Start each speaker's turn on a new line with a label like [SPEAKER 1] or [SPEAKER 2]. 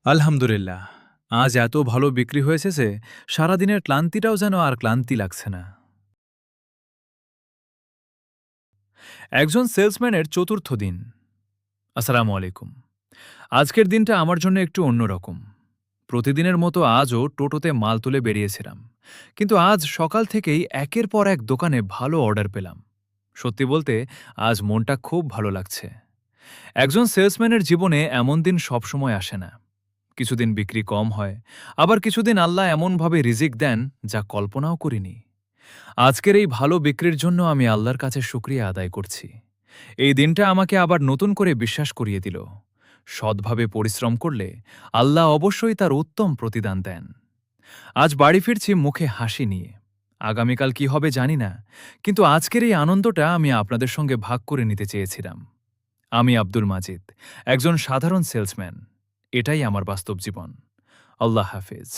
[SPEAKER 1] আলহামদুলিল্লাহ। আজ এত ভালো বিক্রি হয়েছে যে সারাদিনের ক্লান্তিটাও যেন আর ক্লান্তি লাগছে না। একজন সেলসম্যানের চতুর্থ দিন। আসসালামু আলাইকুম। আজকের দিনটা আমার জন্য একটু অন্যরকম। প্রতিদিনের মতো আজও টোটোতে মাল তুলে বেরিয়েছিলাম, কিন্তু আজ সকাল থেকেই একের পর এক দোকানে ভালো অর্ডার পেলাম। সত্যি বলতে আজ মনটা খুব ভালো লাগছে। একজন সেলসম্যানের জীবনে এমন দিন সবসময় আসে না। কিছুদিন বিক্রি কম হয়, আবার কিছুদিন আল্লাহ এমনভাবে রিজিক দেন যা কল্পনাও করিনি। আজকের এই ভালো বিক্রির জন্য আমি আল্লাহর কাছে শুকরিয়া আদায় করছি। এই দিনটা আমাকে আবার নতুন করে বিশ্বাস করিয়ে দিল, সৎভাবে পরিশ্রম করলে আল্লাহ অবশ্যই তার উত্তম প্রতিদান দেন। আজ বাড়ি ফিরছি মুখে হাসি নিয়ে। আগামীকাল কি হবে জানি না, কিন্তু আজকের এই আনন্দটা আমি আপনাদের সঙ্গে ভাগ করে নিতে চেয়েছিলাম। আমি আব্দুল মাজিদ, একজন সাধারণ সেলসম্যান। এটাই আমার বাস্তব জীবন। আল্লাহ হাফেজ।